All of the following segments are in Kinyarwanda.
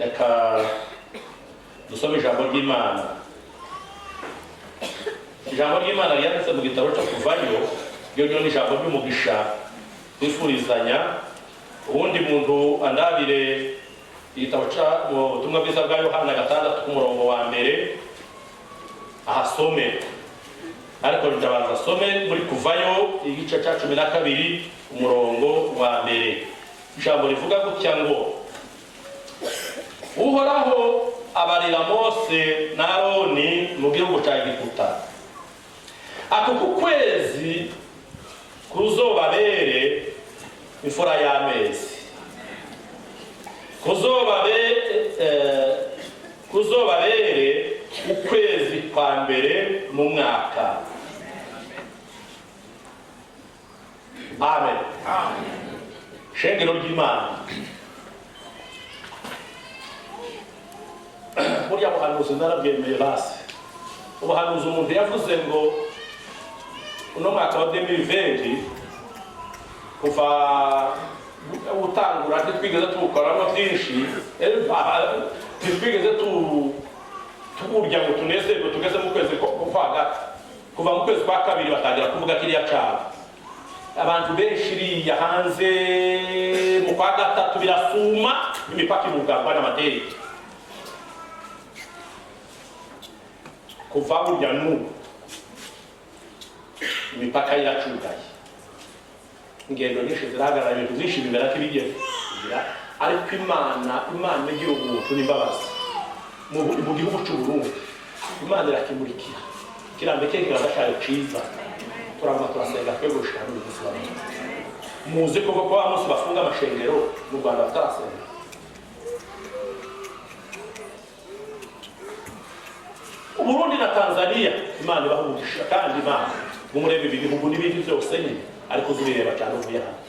reka dusome ijambo ry'Imana. Ijambo ry'Imana ryanditse mu gitabo cyo Kuvayo, ryo ni ijambo ry'umugisha twifurizanya. Ubundi muntu andabire igitabo cya ubutumwa bwiza bwa Yohana 6 ku murongo wa mbere ahasome, ariko ndabanza asome muri Kuvayo igice cya 12 umurongo wa mbere. Ijambo rivuga gutya ngo: Uhoraho abarira Mose na Aroni mu gihugu cya Egiputa, ako ku kwezi kuzobabere imfura y'amezi, kuzobabere ukwezi kwa mbere mu mwaka. Amen. Shengero ry'Imana. Burya buhanuzi narabwemeye basi. Ubuhanuzi umuntu yavuze ngo uno mwaka wa 2020 kuva utangura twigeze tukoramo byinshi, twigeze tuburya ngo tunezerwe tugeze mu kwezi kwa gatatu. Kuva mu kwezi kwa kabiri batangira kuvuga kiriya cyabo. Abantu benshi riya hanze mu kwa gatatu birasuma, imipaka ibugagwa n'amadeni. Kuva burya n'ubu imipaka iracugaye, ingendo nyinshi zirahagarara, ibintu byinshi bimera nk'ibigeze kugira, ariko Imana igira ubuntu n'imbabazi mu gihugu cy'u Burundi. Imana irakimurikira kirambe ke kiradashayo ciza. Turamba turasenga twebwe gushaka n'ubuzima. Muze ko abamusi bafunga amashengero mu Rwanda batarasenga. Burundi na Tanzania Imana ibahumugisha, kandi Imana mumurebe ibihugu n'ibindi byose nyine, ariko zubireba cyane uvuye hano.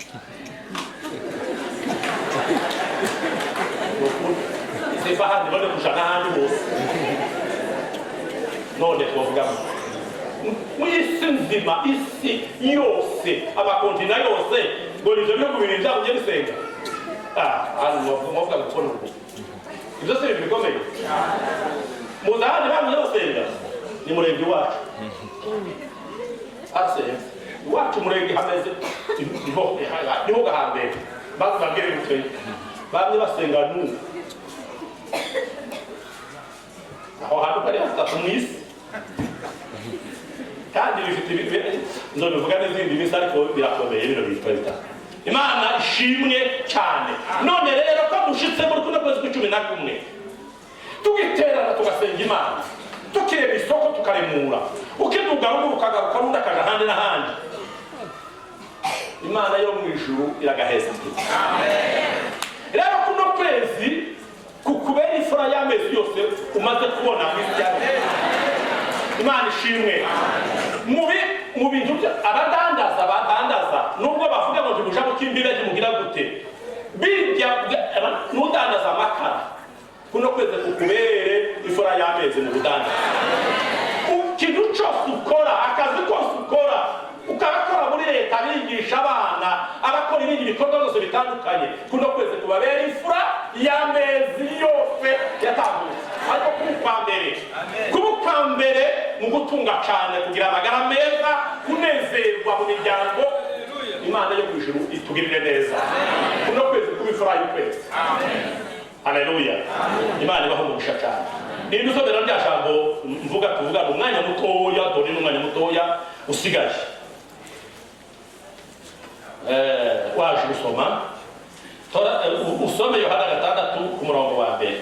Sifa handi bane kushana handi bose. None twavuga mu isi nzima, isi yose, amakontina yose, ngo nivyo byo kubiri byabo bye bisenga. Mwavuga gukora ubu. Ibyo se bikomeye. Muzahani bamwe yosenga ni murenge wacu. Ase wacu murenge hameze niho gahambere bazabwire gutwe bamwe basenga n'ubu aho hantu kari hafite mwisi, kandi bifite nzo bivuga n'izindi bisa, ariko birakomeye bino bitwa. Imana ishimwe cyane. None rero ko mushitse muri kuno kwezi kwa 11 tugiterana tugasenga Imana, tukireba isoko tukaremura, ukiduga rugo ukagaruka rundi akaja handi n'ahandi, Imana yo mu ijuru iragaheza. Amen. Rero kuno kwezi kukubera imfura y'amezi yose umaze kubona Imana ishimwe. Mu bintu abadandaza nubwo bavuga ngo tumuja mukimbibe kimugira gute, bijya nudandaza amakara kuno kwezi kukubere imfura y'amezi mu budanda. Ikintu cyose ukora, akazi kose ukora, ukakora muri leta, bigisha abana, abakora ibindi bikorwa byose bitandukanye, kuno kwezi kubabera imfura y'amezi yose yatambutse. Ariko kuba mbere mu gutunga cyane, kugira amagara meza, kunezerwa mu miryango, Imana yo mu ijuru itugirire neza. Kuno kwezi kuba imfura y'ukwezi. Haleluya. Imana ibaho umugisha cyane. Ni dusomera rya jambo tuvuga mu mwanya mutoya, dore n'umwanya mutoya usigaye. Waje gusoma usome Yohana 6 ku murongo wa mbere.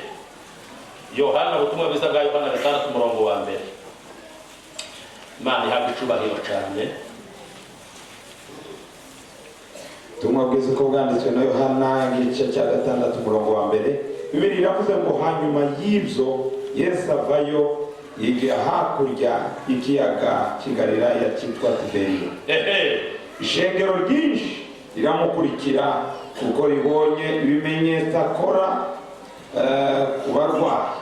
Yohana, ubutumwa bwiza bwa Yohana 6 ku murongo wa mbere. Imana ihabwe icubahiro cyane. Ubutumwa bwiza uko bwanditswe na Yohana igice cya 6 umurongo wa mbere. Bibiri iravuze ngo hanyuma y'ibyo Yesu avayo yigira hakurya ikiyaga cy'Igalilaya cyitwa Tiberiya. Ishengero ryinshi riramukurikira kuko ribonye ibimenyetso akora ku barwayi.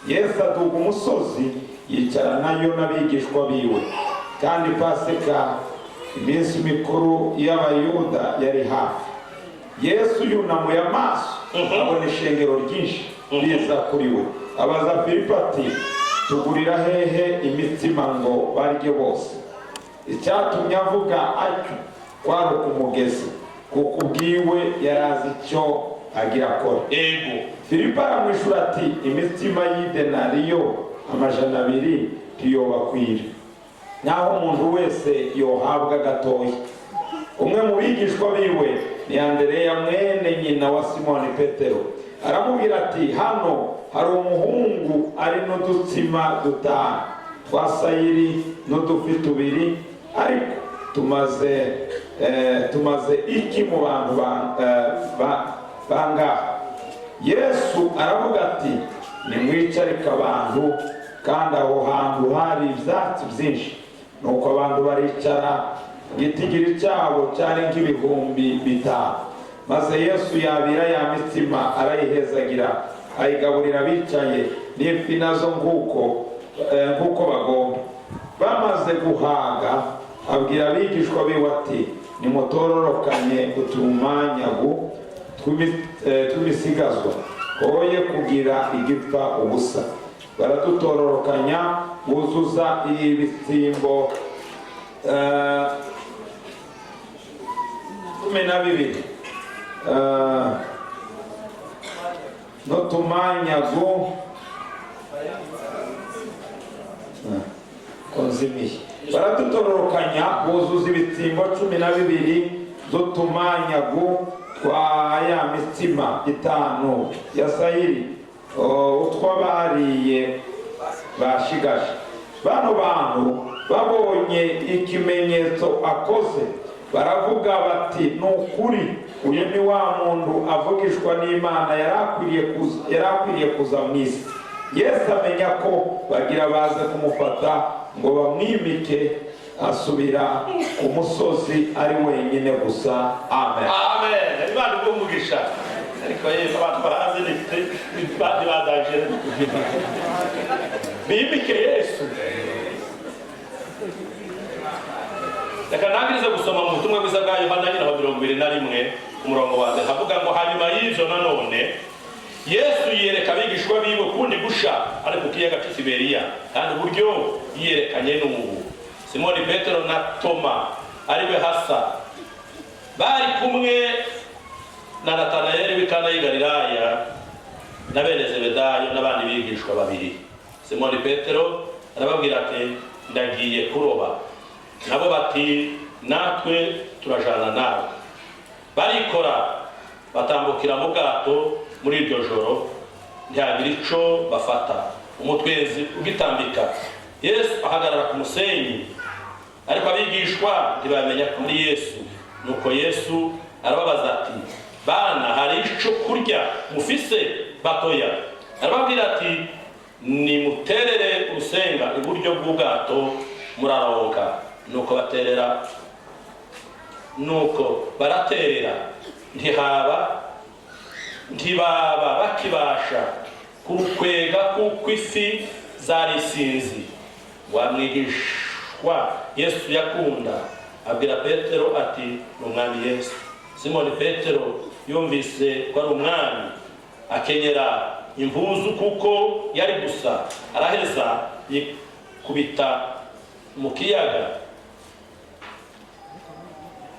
Yesu aduga umusozi yicara nayo n'abigishwa biwe, kandi Pasika, iminsi mikuru y'Abayuda, yari hafi. Yesu yunamuye amaso abona ishengero ryinshi biza kuri we. Abaza Filipo ati tugurira hehe imitsima ngo barye bose? Icyatumye avuga atyo kwari ukumugeza, kuko ubwiwe yarazi icyo agira akora. Filipo aramwishura ati imitsima y'idenariyo 200 ntiyobakwira, naho umuntu wese yohabwa gatoya. Umwe mu bigishwa biwe ni Andereya mwene nyina wa Simoni Petero, aramubwira ati hano hari umuhungu ari n'udutsima 5 twa sayiri n'udufi 2, ariko tumaze iki mu bantu bangaha? Yesu aravuga ati nimwicarike abantu, kandi aho hantu hari ibyatsi byinshi. Nuko abantu baricara, igitigiri cyabo cyari nk'ibihumbi 5. Maze Yesu yabira ya mitsima arayihezagira, ayigaburira bicaye, n'ifi nazo nk'uko bagomba. Bamaze guhaga abwira abigishwa biwe ati nimutororokanye utumanyagu tw'imisigazwa, hoye kugira igipfa ubusa. Baradutororokanya buzuza ibisimbo 12 n'utumanyagu konzimiye. Baradutororokanya buzuza ibisimbo 12 z'utumanyagu twa ya mitsima 5 ya sayiri, utwo bariye bashigaje. Bano bantu babonye ikimenyetso akoze, baravuga bati nukuri uyu ni wa muntu avugishwa n'Imana yari akwiriye kuza mu isi. Yesu amenya ko bagira baze kumufata ngo bamwimike, asubira ku musozi ari wenyine gusa. Amen. Amen. Imana igumugisha. Ariko abantu barazi bandi badaje bimike Yesu. Reka nangirize gusoma mu butumwa bwiza bwa Yohana 21 umurongo wa 1, havuga ngo hanyuma y'ivyo nanone Yesu yereka abigishwa biwe kundi gusha ari ku kiyaga cy'Tiberiya, kandi uburyo yerekanye n'ubu. Simoni Petero na Toma ariwe Hasa bari kumwe na Natanayeli w'Ikana y'i Galilaya na bene Zebedayo n'abandi bigishwa 2. Simoni Petero arababwira ati ndagiye kuroba. Nabo bati natwe turajana nawe. Barikora batambukira mu bwato muri iryo joro, ntihagira ico bafata. Umutwezi ugitambika, Yesu ahagarara ku musenyi, ariko abigishwa ntibamenya ko ari Yesu. Nuko Yesu arababaza ati bana, hari ico kurya mufise? Batoya. Arababwira ati nimuterere urusenga iburyo bw'ubwato muraronka. Nuko baraterera, ntibaba bakibasha kurukwega kuko ifi zari isinzi. Wa mwigishwa Yesu yakunda abwira Petero ati n'umwami Yesu. Simoni Petero yumvise ko ari umwami, akenyera impuzu kuko yari gusa, araheza yikubita mu kiyaga.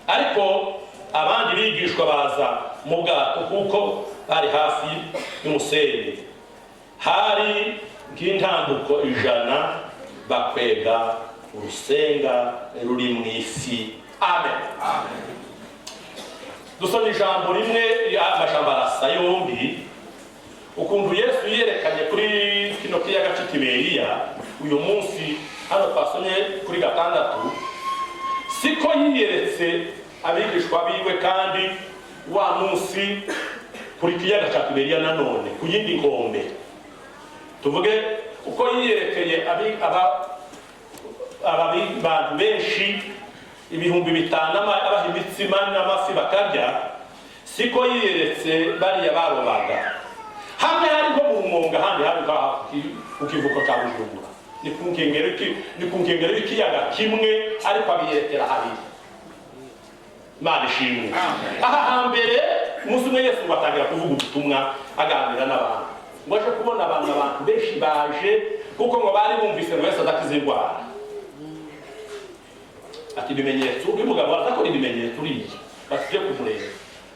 Ariko abandi bigishwa baza mu bwato kuko bari hafi y'umusenyi, hari nk'intambuko 100, bakwega urusenga ruri mu ifi. Amen. Dusoma ijambo rimwe, amajambo arasa yombi, ukuntu Yesu yerekanye kuri kino kiyaga cy'Tiberiya. Uyu munsi hano twasomye kuri 6, siko yiyeretse abigishwa biwe kandi wa munsi kuri kiyaga cya Tiberiya nanone ku yindi nkombe. Tuvuge uko yiyerekeye abantu benshi 5,000 abaha imitsima n'amafi bakarya, siko yiyeretse bariya barobaga. Hamwe hariho mu Mwonga, handi hari ku kivuko cya Bujumbura, ni ku nkengero y'ikiyaga kimwe, ariko abiyerekera habiri. Imana ishimwe. Aha hambere umunsi umwe Yesu batangira kuvuga ubutumwa aganira n'abantu. ngo aje kubona abantu benshi baje kuko ngo bari bumvise ngo Yesu adakiza indwara. Ati ibimenyetso uyu mugabo arakora ibimenyetso uriye basije kumureba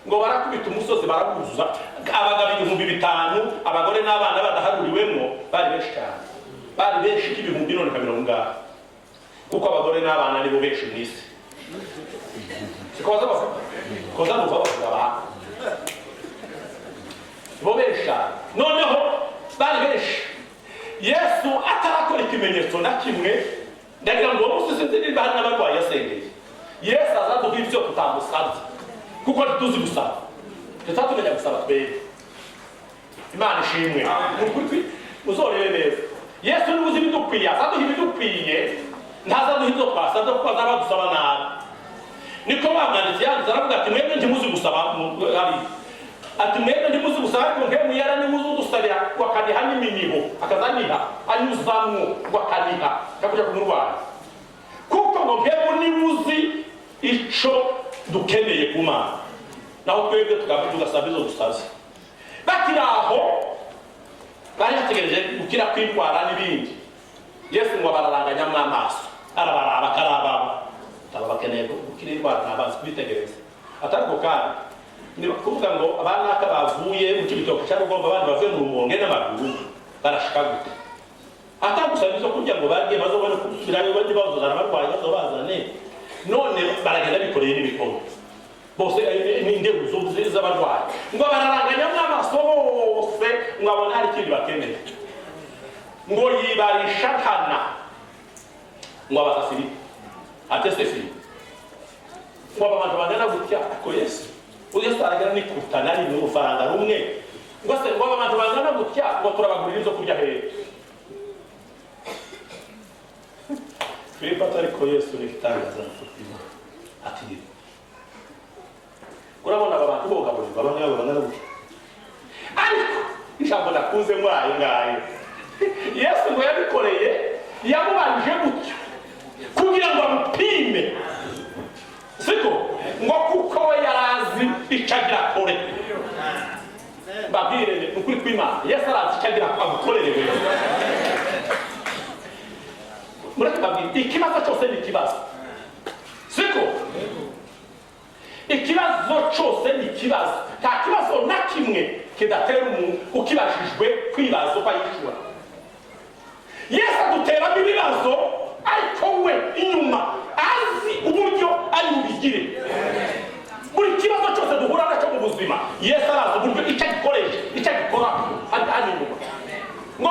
ngo barakubita umusozi barabuzuza abagabo 5,000 abagore n'abana badaharuriwemo bari benshi cyane, bari benshi k'ibihumbi none kabironga kuko abagore n'abana nibo benshi mwisi sikoza bavuga koza no baba bo benshi noneho bari benshi. Yesu atarakora ikimenyetso na kimwe ndagira ngo umusisi nzindi bahari n'abarwayi yasengeye. Yesu azaduha ibyo tutamusabye kuko tuzi gusaba tutatumenya gusaba twebwe. Imana ishimwe muzorebe neza. Yesu ni uzi ibidukwiye azaduha ibidukwiye ntazaduha ibyo twasabye kuko azaba dusaba nabi. Niko bamwanditse yanditse aravuga ati mwebwe ntimuzi gusaba ati mwebwe ntimuzi gusaba ariko nk'emwe yara nimuzi udusabira wakaniha n'iminiho akazaniha anyuzamwo wakaniha kakuja kumurwara kuko ngo nk'emwe nimuzi ico dukeneye ku Mana naho twebwe tugasaba izo dusaze. Bakira aho bari bategereje gukira kw'indwara n'ibindi. Yesu ngo bararanganya amaso arabaraba karababa tabakeneye gukira indwara n'abanzi kubitegereza atariko kandi ni kuvuga ngo abana bavuye mu kibitoke cyangwa ugomba abandi bavuye mu rumonge n'amaguru barashika gute atagusaba izo kurya ngo barye bazobone kusubirayo bandi bazozana abarwayi bazobazane none baragenda bikoreye n'ibikoro bose n'indego z'abarwayi ngo bararanganya amaso bose ngo abone hari ikindi bakeneye ngo yibarisha kana ngo abasafiri atese fili ngo abantu bagana gutya ko Yesu Yesu aragana nikutana ni urufaranga rumwe ngo se ngo abantu bagana gutya ngo turabagurira izo kurya hehe. Filipo ariko Yesu ni kitangaza n'umutima ati urabona abantu bogaburirwa bamwe bagana gutya ariko ijambo nakuze mwayo ngayo Yesu ngo yabikoreye yamubanije gutya kugira ngo amupime siko ngo kuko we yarazi icagira kore babire ukuri kw'Imana. Yesu arazi icagira agukorere wewe mureke babire ikibazo cyose ni ikibazo siko ikibazo cyose ni ikibazo nta kibazo na kimwe kidatera umuntu ukibashijwe kwibaza uko yishura. Yesu adutera ibibazo ariko we inyuma azi uburyo ari bubigire. Buri kibazo cyose duhura nacyo mu buzima Yesu arazi uburyo icyo gikoresha icyo gikora ari inyuma ngo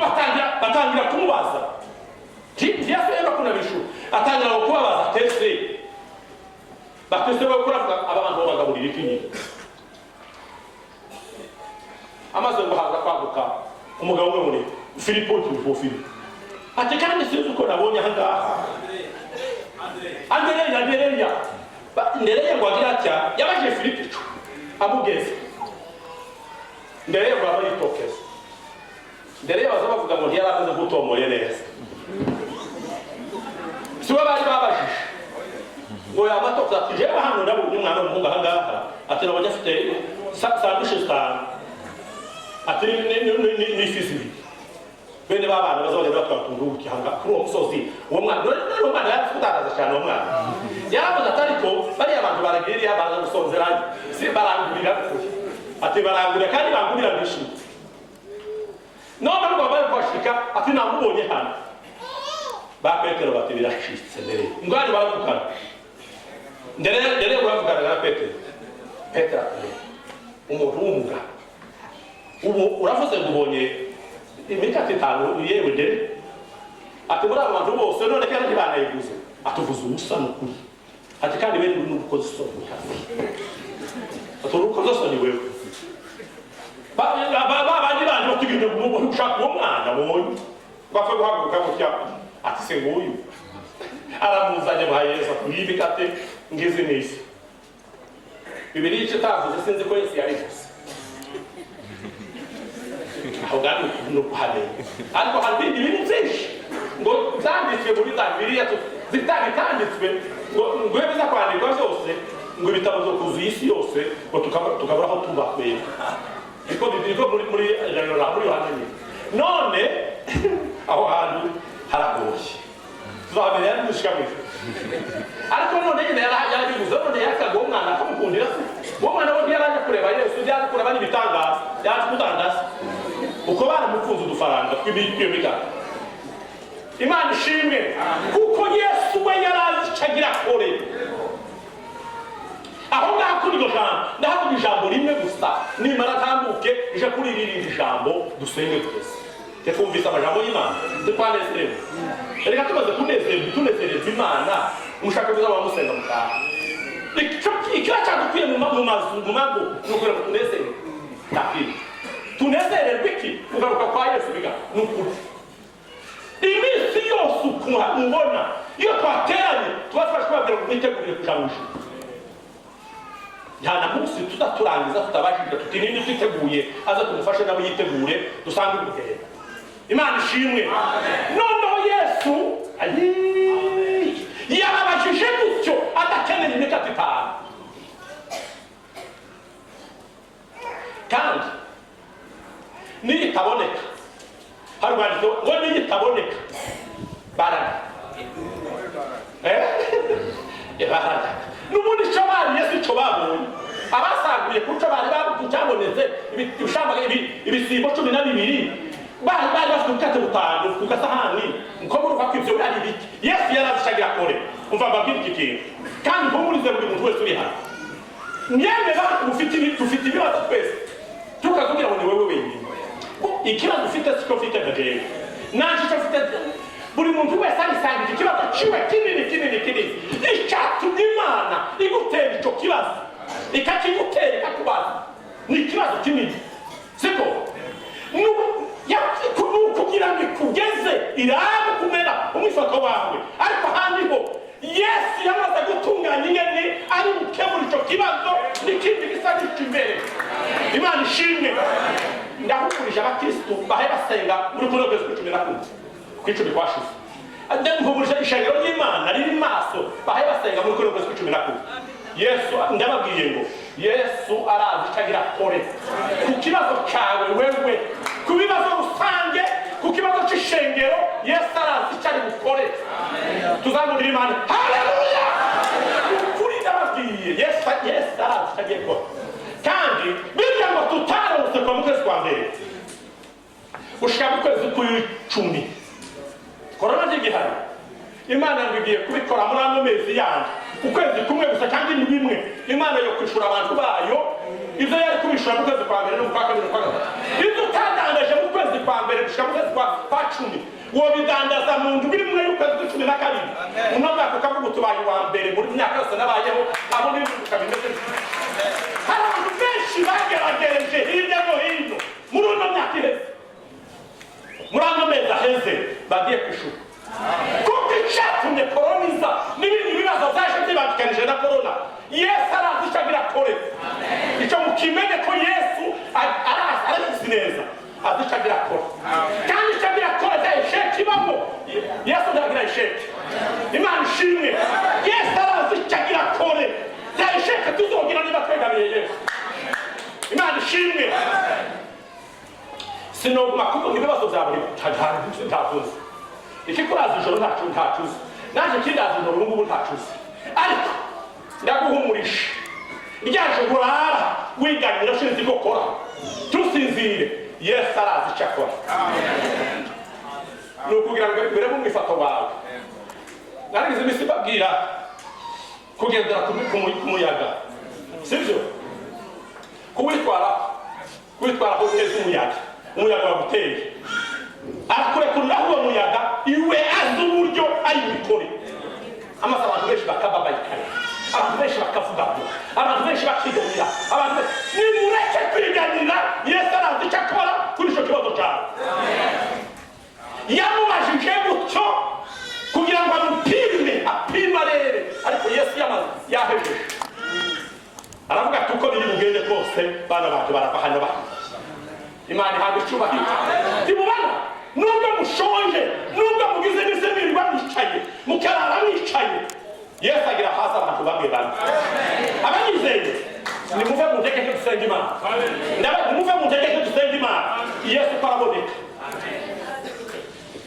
batangira kumubaza Yesu yenda kunabishura atangira kubabaza tese batese we kuravuga abantu bagaburira iki nyine amaze ngo haza kwaguka umugabo umwe muri Filipo ati kandi sinzi uko nabonye aha ngaha Andereya ngo agira atya yabaje Filipo amugeze Andereya ngo aba yitokeza Andereya baza bavuga ngo ntiyarakoze gutomoye neza siwe bari babajije ngo yamatoka ati je hano ndabonye umwana w'umuhungu aha ngaha ati nabonye afite sandwich stand ati ni fisi bene babana bazogenda batwatunguruki hanga kuri uwo musozi uwo mwana yarafutaraza cyane uwo mwana yaravuze atariko bari abantu baragiriye baza gusonzeranye si barangurira ati barangurira kandi bangurira ndishimye none ngo bari kwashika ati namubonye hano ba Petero bati birashitse mbere ngwari baravugana ndere baravugana na Petero umuntu w'umugabo ubu uravuze ngubonye imikati itanu yewe ndere ati muri abantu bose none kandi ntibanayiguze atuvuze ubusa n'ukuri ati kandi bene n'ubukoze isoni hasi aturukoze isoni wewe bandi bandi batuginde gushaka uwo mwana bonye bapfe guhaguruka gutya ati se nguyu aramuzanye muha Yesu akuyibikate ngizi n'isi Bibiliya icyo tavuze sinzi ko Yesu yarivuze ahogani no kuhale ariko hari ibintu byinshi ngo byanditswe muri za Bibiliya zitanditswe ngo biza kwandikwa byose ngo ibitabo byo kuzuye isi yose ngo tukabura aho tuba kwera niko muri Yohana nyine none aho hantu haragoye tuzahamenya n'ushika mwiza ariko none nyine yarabivuze none yakaga umwana akamukundira se uwo mwana we yaraje kureba Yesu yaje kureba n'ibitangaza yaje kudandaza uko baramukunze udufaranga tw'ibika Imana ishimwe kuko Yesu we yarazicagira kore aho ngaho kuri iryo jambo ndahavuga ijambo rimwe gusa nimara tambuke ije kuri irindi jambo dusenge twese twumvise amajambo y'Imana twanezerewe reka tumaze tunezererwa Imana mushaka kuza bamusenga mutaha ikiba cyadukwiye mu mago nukugira ngo tunezererwe takiri tunezererwe iki kugaruka kwa Yesu biga nukuri iminsi yose ukumubona iyo twateranye tubafasha kubabwira ngo mwitegurire kuja mu ijuru nta na munsi tuzaturangiza tutabashije tuti nini twiteguye aza tumufashe nawe yitegure dusange ubugenda Imana ishimwe noneho Yesu yarabashije gutyo adakeneye imikati itanu kandi niyitaboneka hari ubwanditse ngo niyitaboneka baraga baraga n'ubundi icyo bari Yesu icyo babonye abasaguye kuco bari babucyabonetse ibisimbo 12 bari bafite ubukate butanu ku gasahani uko muruva ko ibyo ari biki Yesu yarazishagira kore umva mbabwira iki kintu kandi mpumurize buri muntu wese uri hano nyene dufite ibibazo twese tukazugira ngo ni wewe wenyine ikibazo ufite siko ufite ndajewe nanje cyo ufite buri muntu wese arisanga ikibazo ciwe kinini icyatumye Imana igutera icyo kibazo ikakigutera ikakubaza ni ikibazo kinini siko kugira ngo ikugeze irabe kumera umwifato wawe ariko handi ho Yesu yamaze gutunganya ingene ari gukemura icyo kibazo n'ikindi gisa n'icyo imbere Imana ishimwe ndahukurije abakristo bahe basenga muri kuno kwezi kw'icumi kwashize ndamvuburije ishengero ry'Imana riri maso bahe basenga muri kuno kwezi kw'icumi Yesu ndababwiye ngo Yesu arazicagira kore ku kibazo cyawe wewe ku bibazo rusange ku kibazo cy'ishengero Yesu arazicari gukore tuzamurira Imana haleluya kuri ndababwiye Yesu arazicagira kore kandi birya ngo tutarose kwa mukwezi kwa mbere ushaka ukwezi kw'icumi korona n'igihari Imana ngiye kubikora muri ano mezi yandi ukwezi kumwe gusa kandi ni bimwe Imana yo kwishura abantu bayo ibyo yari kubishura mu kwezi kwa mbere no mu kwa kabiri no kwa gatatu ibyo utadandaje mu kwezi kwa mbere gushika mu kwezi kwa cumi wo bidandaza mu ndwi imwe y'ukwezi kwa cumi na kabiri uno mwaka ukavuga utubaye wa mbere muri myaka yose nabayeho abo n'ibintu kabimeze hari abantu benshi bageragereje hirya no hino muri uno myaka iheze muri ano mezi aheze bagiye kwishura kuko icyatumye koroniza n'ibindi bibazo byaje byibandikanije na korona Yesu arazicagira kore icyo mukimenye ko Yesu arazi neza azicagira kore kandi icagira kore za isheki ibamo Yesu ndagira isheki Imana ishimwe Yesu arazicagira kore za isheki tuzogira niba twegamiye Yesu Imana ishimwe sinoguma kuvuga ibibazo bya buri ntavuze ikikuraza ijoro ntacuzi naje kindaza ijoro ngubu ntacuzi ariko ndaguhumurisha ryaje kurara wiganira shinzi gukora tusinzire Yesu arazi cyakora nukugira ngo bere mu mifato wawe narize misibabwira kugendera ku muyaga sivyo kuwitwara ho neza umuyaga waguteye akurekurira uwo muyaga iwe azi uburyo ari bikore amaze abantu benshi bakababayikana abantu benshi bakavugamo abantu benshi bakigomira abantu nimureke kwiganira Yesu arazi icyo akora kuri icyo kibazo cyawe yamubajije gutyo kugira ngo apime arebe ariko Yesu yahejeje aravuga ati uko biri bugende kose bana bantu barava hano bana Imana ihabwa icyubahiro timubana nubwo mushonje nubwo mugize n'izemiri bamwicaye mukarara mwicaye Yesu agira hasi abantu bamwe abanyizeye nimuve mutegeke dusenga Imana ndabaga nimuve mutegeke dusenga Imana Yesu paraboneka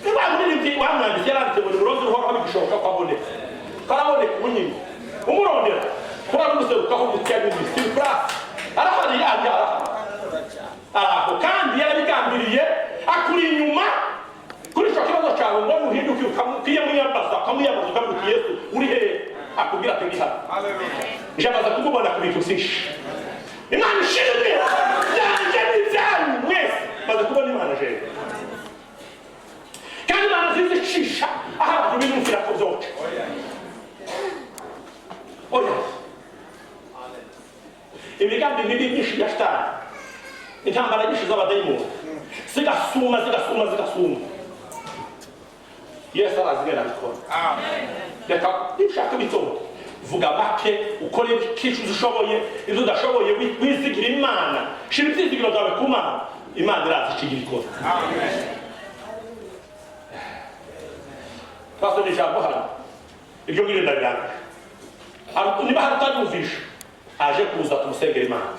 niba muri ndi wamwanditse yaranditse muri murozi ruho abishoboka kwaboneka paraboneka ubunyine umurondera kura museruka ho gutya n'imisi plus arahari araho kandi yarabigambiriye akuri inyuma kuri cyo kibazo cyawe ngo muhinduke ukamukiye muyambaza ukamuyambaza ukamukiye Yesu uri he akubwira ati ngihano njamaza kumubona ku bintu byinshi Imana ishimwe yanje n'ibyanyu mwese maze kubona Imana je kandi Imana zizicisha ahantu binumvira ko byote oya imigambi mibi myinshi ya Satani intambara nyinshi z'abadayimoni zigasuma Yesu arazigera bikora reka ushaka bitonda vuga make ukore ikintu ushoboye ibyo udashoboye wizigira Imana shira ibyizigiro byawe ku Mana Imana irazikigira ikora twasomye ijambo hano ibyo ngibyo ndabiranga niba hari utanyumvisha aje kuza tumusengera Imana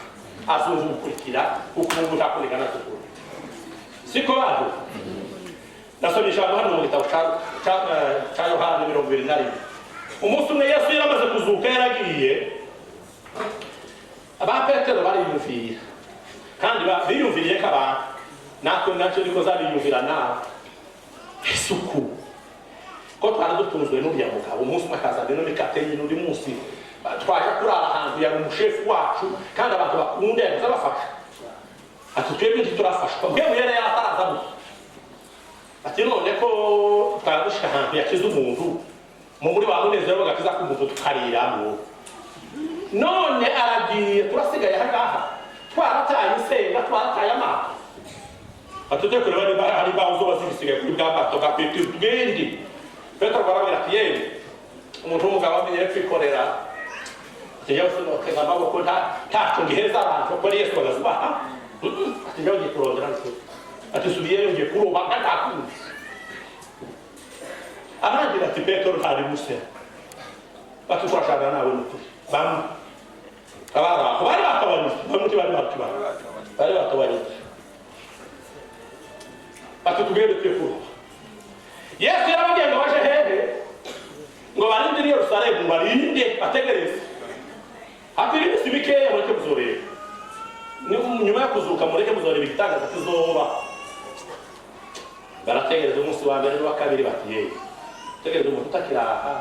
azumva umukurikira kuko umuntu utakurikana tukuru siko bado nasomye ijambo hano mu gitabo cya Yohana 21 umunsi umwe Yesu yaramaze kuzuka yaragiye aba Petero bariyumvira kandi biyumviriye ko abantu natwe nacyo niko zabiyumvira nawe isuku ko twari dutunzwe n'uriya mugabo umunsi umwe akaza bino mikateye n'undi munsi twaje kurara ahantu yari umushefu wacu kandi abantu bakunda yazabafasha ati twebwe turafashwa mbwe yari yataraza gusa ati none ko twadushika ahantu yakiza umuntu muri ba munezero bagakiza ku muntu tukariramo none aragiye turasigaye hagaha twarataye isenga twarataye amaka atutekure bari bazo bazisigaye kuri bwa bato ka Petero bwendi Petero barabira ati yewe umuntu w'umugabo amenye kwikorera Yesu no kega maboko nta ngiheza abantu ko Yesu bagazubaha ati njye ngiye kurondera ati subiye ngiye kuroba ngatakundi abandi bati Petero ntari muse bati turashaka nawe n'ukuri bamwe abara bari batabanije bari batabanije bati tugende twekuru Yesu yarababwiye ngo baje hehe ngo barinde Yerusalemu barinde bategereze hakiri iminsi mikeya mureke muzorere nyuma yo kuzuka mureke muzorere igitangaza kizoba barategereza umunsi wa mbere n'uwa kabiri bati yewe tegereza umuntu utakiraha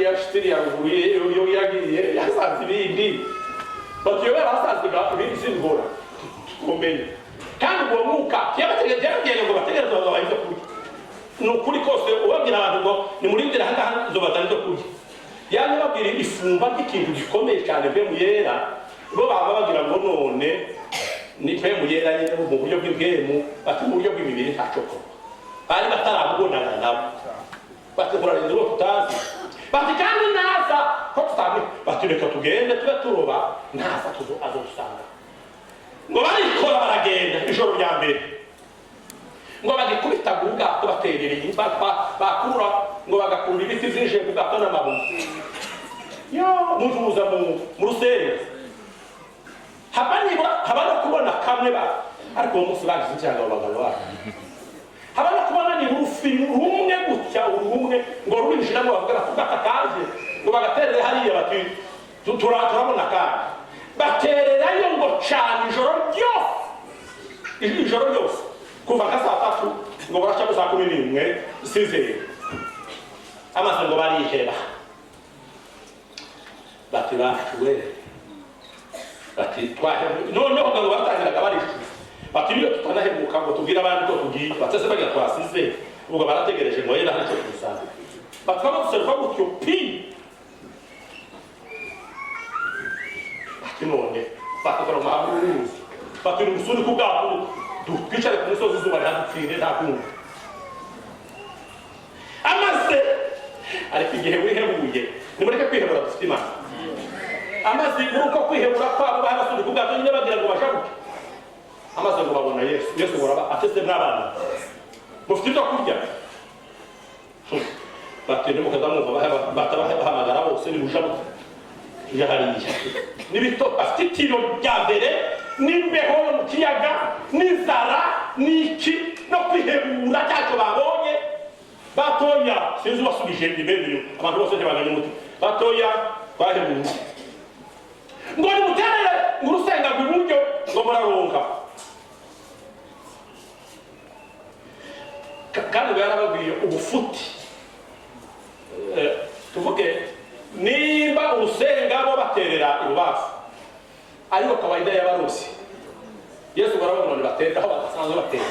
yashitiri yaruguye yo yagiye yasanze ibindi bati yobe arasanzwe ibindi singora tukumenye kandi uwo mwuka yabategereje ngo bategereze babahize kurya ni ukuri kose ubabwira abantu ngo nimurindire ahangaha zobatari zo kurya yani babwira ifumba ry'ikintu gikomeye cyane mbe muyera bo baba bagira ngo none ni mbe muyera nyine mu buryo bw'ibwemu bati mu buryo bw'imibiri ntacoko bari batarabonana nabo bati kurarindira uwo tutazi bati kandi naza ko tutazi bati reka tugende tube turoba naza azosanga ngo barikora baragenda ijoro rya mbere ngo bagikubita ubwato baterereye bakurura ngo bagakurura ibiti byinshi mu bwato n'amabuye yo mujuza mu rusenge haba no kubona kamwe ariko uwo munsi bagize icyaga abagabo babo haba no kubona ni urufi rumwe gutya urumwe ngo rurinjiramo bavuga tugakataje ngo bagaterere hariya bati turabona kandi batererayo ngo cyane ijoro ryose kuva nka saa tatu ngo baracamo saa 11 sizeye amaze ngo bariheba bati bacuwe bati twahe noneho ngo batangiraga barishu bati niyo tutanahemuka ngo tubwire abandi ko tugiye batese bagira twasize ubwo barategereje ngo yera hari cyo kusaza batwaba guseruka gutyo pi bati none batakora maburuzi bati umusuni ku bwato twicare ku musozi izuba ryadupfire nta kumva amaze ariko igihe wihebuye nimureke kwihebura dufite Imana amaze muri uko kwihebura kwabo barasundi ku bwato nyine bagira ngo bashabuke amaze ngo babona Yesu ngo atese n'abana mufite ibyo kurya bati nimukaza mwumva batabahamagara bose ni mushabuke hariya n'ibito afite itiro rya mbere n'imbeho yo mu kiyaga n'inzara n'iki no kwihebura cyacyo babonye batoya sinzi ubasubije imbere abantu bose ntibaganye umuti batoya bahebuye ngo nimuterere ngo urusenga rw'iburyo ngo muraronka kandi yarababwiye ubufuti tuvuge nimba urusenga bo baterera ibubafu ariko kawaida y'abarusi Yesu barabona baterera aho badasanzwe batera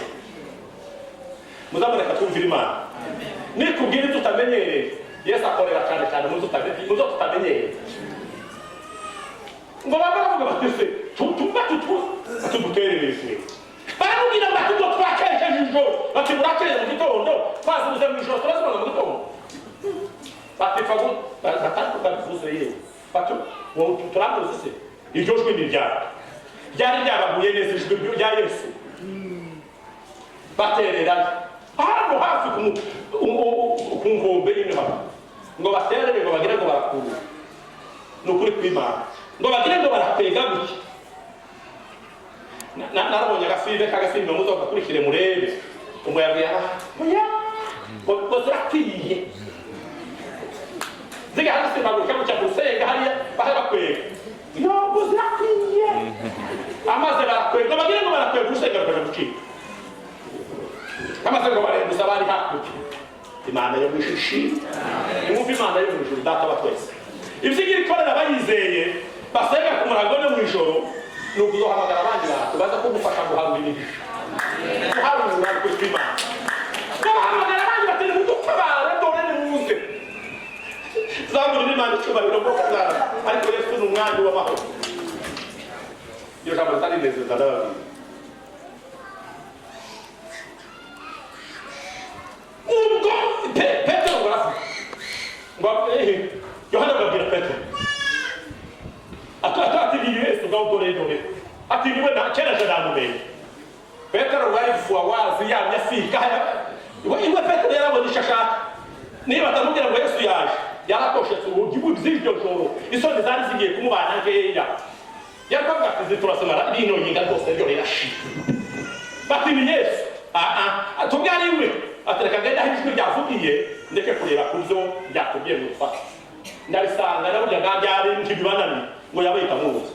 muzamureka twumvira Imana nikubwira ibyo utamenyereye Yesu akorera cyane cyane muzo tutamenyereye ngo bavuga batese tuduterereze baramubwira bati ngo twakeje ijoro bati murakeje mu gitondo twazibuze mu ijoro turazibona mu gitondo bati fagu batatu bavuze yewe bati ngo turambuze se iryo jwi ni ryari ryabaguye neza ijwi rya Yesu baterera hano hafi ku nkombe y'imihanda ngo baterere ngo bagire ngo barakura ni ukuri kw'Imana ngo bagire ngo barakwega gutya narabonye agasimbe muzo gakurikire murebe umuyaga oya ngo zirakwiye ziga hasi baguruka guca gusenga hariya bakwega ngo zirakwiye amaze barakwega bagire ngo barakwega gusenga bakaja gucika amaze ngo barenguza bari hakurya Imana yo mwishishi imwumva Imana yo mwijuru data wa twese ibyigira ikorera bayizeye basenga ku murago no mwijoro ni ukuzohamagara abandi bantu baza kugufasha guhabwa imigisha guhabwa kw'Imana bahamagara abandi bati mudutabara dore nimuze zamurira Imana icyubahiro bwo kuzana ariko Yesu ni umwami w'amahoro iyo jambo ritarinezeza ndababwira ubwo Petero baravuga ngo Yohana ababwira Petero atatigiye Yesu gawutoreye ati niwe kera janamumenye Petero wari fuwa wazi yamye afika iwe Petero yarabona ishashaka niba atamubwira ngo Yesu yaje yarakoshetse uburyo bw'ibyo joro isoni zari zigiye kumubana nkeya yaravuga ati turasomara rino yinga rwose ryo rirashira bati ni Yesu atubwira iwe atereka genda hijwe ryavugiye ndeke kureba kubyo byakubwiye mu gufata ndabisanga naburya ngabyari ntibibanani ngo yabayita muzi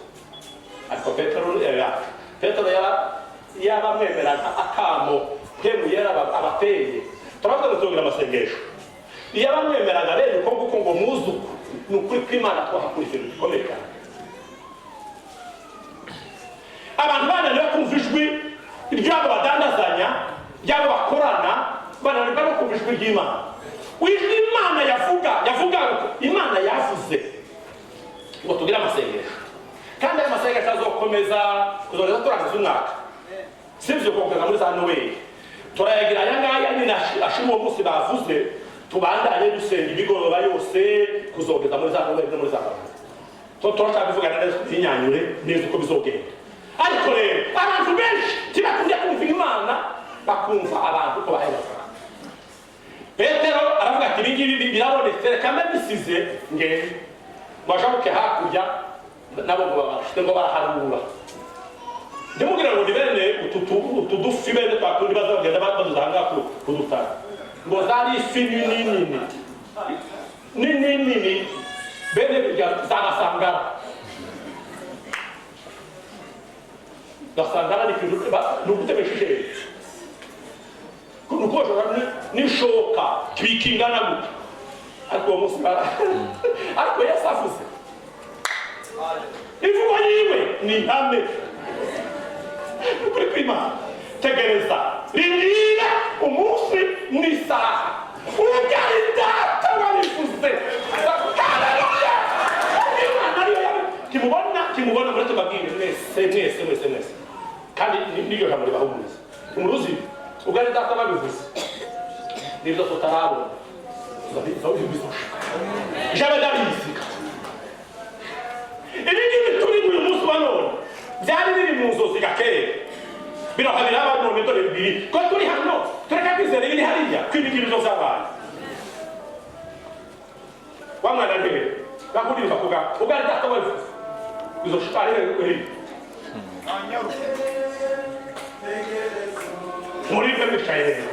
ariko Petero yabamwemeraga akamo hemu yera abateye turavuga gutungira amasengesho yabamwemeraga rero uko nguko ngo muzuku ni ukuri kw'Imana twahakurikira gikomeye cyane abantu bananiwe kumva ijwi ry'abo badandazanya ry'abo bakorana bananirwa no kumva ijwi ry'Imana wijwi Imana yavuga Imana yavuze ngo tugire amasengesho kandi ayo masengesho azokomeza kuzogeza turangiza umwaka sivyo kugeza muri za Noel turayagira aya ngaya ni ashimo uwo munsi bavuze tubandanye dusenga imigoroba yose kuzogeza muri za Noel no muri za turashaka kuvugana neza kuzinyanyure neza uko bizogenda ariko rero abantu benshi tibakunda kumva Imana bakumva abantu uko bahera Petero aravuga ati ibingibi birabonetse kandi bisize ngende bashabuke hakurya nabo ngo baraharura ndimubwira ngo nibene utudufi bene twakundi bazagenda baduzanga kudutara ngo zari ifi nini bene zagasangara gasangara ni kintu n'ugutebeshije nukoshora n'ishoka twikingana gute ariko uwo munsi ariko Yesu avuze imvugo yiwe ni intame ukuri kw'Imana tegereza rindira umunsi n'isaha ubwari data wabivuze haleluya Imana ariyo kimubona muri tubabwire mwese kandi niryo jambo ribahumuriza umuruzi ubwari data wabivuze nibyo tutarabona ijambo ryabizika ibingibi turi uyu munsi wa none byari biri mu nzozi gakera birahabira abantu mu mitore bibiri ko turi hano tureka kwizera ibiri hariya kw'ibingibi byo zabaye wa mwana mbere bakuririmba kuga ugari data wewe uzoshikare wewe muri bemeshaye